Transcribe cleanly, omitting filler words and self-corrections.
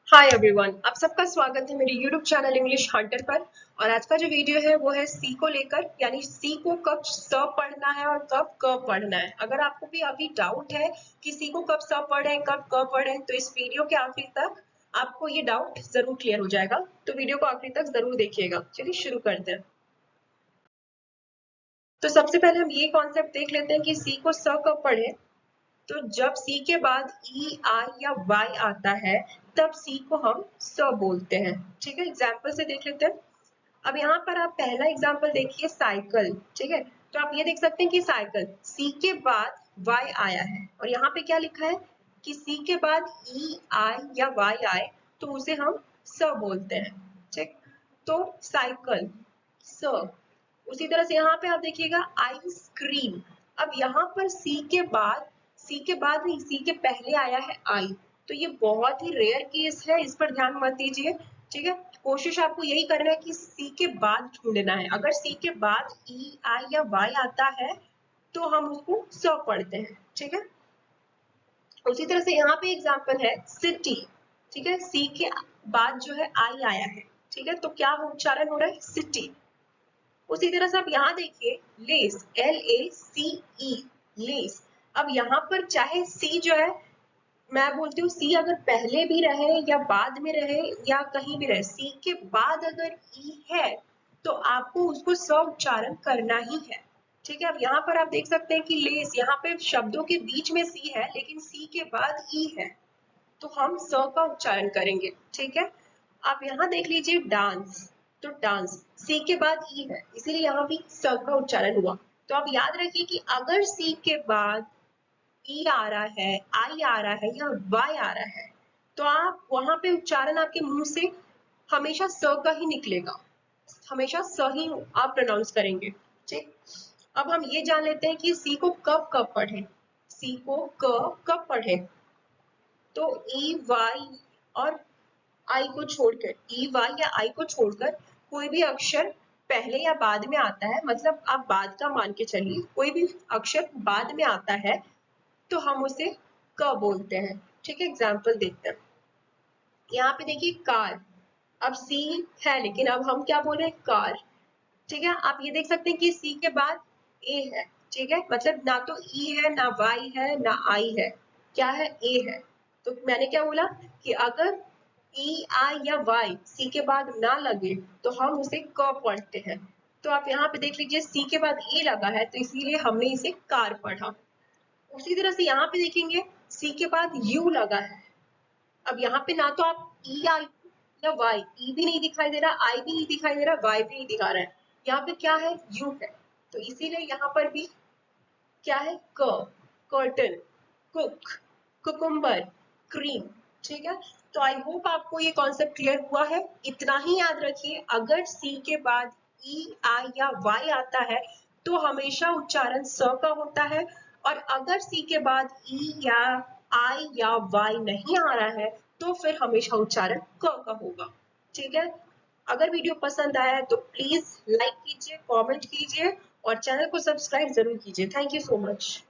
Hi everyone, आप सबका स्वागत है मेरे YouTube चैनल इंग्लिश हंटर पर। और आज का जो वीडियो है वो है सी को लेकर, यानी सी को कब स पढ़ना है और कब क पढ़ना है। अगर आपको भी अभी डाउट है कि सी को कब स पढ़ें कब क पढ़ें, तो इस वीडियो के आखिरी तक आपको ये डाउट जरूर क्लियर हो जाएगा। तो वीडियो को आखिरी तक जरूर देखिएगा। चलिए शुरू करते हैं। तो सबसे पहले हम ये कॉन्सेप्ट देख लेते हैं कि सी को स कब पढ़ें। तो जब सी के बाद ई आई या वाई आता है तब सी को हम स बोलते हैं। ठीक है, एग्जाम्पल से देख लेते हैं। अब यहाँ पर आप पहला एग्जाम्पल देखिए, साइकिल। ठीक है, तो आप ये देख सकते हैं कि साइकिल सी के बाद वाई आया है और यहाँ पे क्या लिखा है कि सी के बाद ई आई या वाई आए तो उसे हम स बोलते हैं। ठीक, तो साइकिल स। उसी तरह से यहाँ पे आप देखिएगा आइसक्रीम। अब यहाँ पर सी के बाद नहीं, सी के पहले आया है आई, तो ये बहुत ही रेयर केस है, इस पर ध्यान मत दीजिए। ठीक है, कोशिश आपको यही करना है कि सी के बाद ढूंढना है। अगर सी के बाद ई आई या वाई आता है तो हम उसको स पढ़ते हैं। ठीक है, उसी तरह से यहाँ पे एग्जाम्पल है सिटी। ठीक है, सी के बाद जो है आई आया है। ठीक है, तो क्या उच्चारण हो रहा है, सिटी। उसी तरह से आप यहाँ देखिए लेस, LACE, लेस। अब यहाँ पर चाहे सी जो है, मैं बोलती हूँ सी अगर पहले भी रहे या बाद में रहे या कहीं भी रहे, सी के बाद अगर ई है तो आपको उसको स उच्चारण करना ही है। ठीक है, अब यहाँ पर आप देख सकते हैं कि लेस, यहाँ पे शब्दों के बीच में सी है लेकिन सी के बाद ई है तो हम स का उच्चारण करेंगे। ठीक है, आप यहाँ देख लीजिए डांस, तो डांस सी के बाद ई है इसीलिए यहाँ भी स का उच्चारण हुआ। तो आप याद रखिए कि अगर सी के बाद ई आ रहा है, आई आ रहा है या वाई आ रहा है तो आप वहां पे उच्चारण आपके मुंह से हमेशा स का ही निकलेगा, हमेशा स ही आप प्रोनाउंस करेंगे। ठीक, अब हम ये जान लेते हैं कि सी को कब कब पढ़ें। सी को कब पढ़ें, तो ई वाई और आई को छोड़कर, ई वाई या आई को छोड़कर कोई भी अक्षर पहले या बाद में आता है, मतलब आप बाद का मान के चलिए, कोई भी अक्षर बाद में आता है तो हम उसे क बोलते हैं। ठीक है, एग्जाम्पल देखते हैं। यहाँ पे देखिए कार, अब सी है लेकिन अब हम क्या बोल रहे हैं, कार। ठीक है, आप ये देख सकते हैं कि सी के बाद ए है। ठीक है, मतलब ना तो ई है ना वाई है ना आई है, क्या है, ए है। तो मैंने क्या बोला कि अगर ई आई या वाई सी के बाद ना लगे तो हम उसे क पढ़ते हैं। तो आप यहाँ पे देख लीजिए सी के बाद ए लगा है तो इसीलिए हमने इसे कार पढ़ा। उसी तरह से यहाँ पे देखेंगे सी के बाद यू लगा है। अब यहाँ पे ना तो आप ई आई या वाई, ई भी नहीं दिखाई दे रहा, आई भी नहीं दिखाई दे रहा, वाई भी नहीं दिखा रहा है, यहाँ पे क्या है, यू है। तो इसीलिए यहाँ पर भी क्या है, क। Curtain, cook, cucumber, cream. ठीक है, तो आई होप आपको ये कॉन्सेप्ट क्लियर हुआ है। इतना ही याद रखिए, अगर सी के बाद ई आई या वाई आता है तो हमेशा उच्चारण स का होता है, और अगर सी के बाद ई या आई या वाई नहीं आ रहा है तो फिर हमेशा उच्चारण क का होगा। ठीक है, अगर वीडियो पसंद आया है तो प्लीज लाइक कीजिए, कमेंट कीजिए और चैनल को सब्सक्राइब जरूर कीजिए। Thank you so much.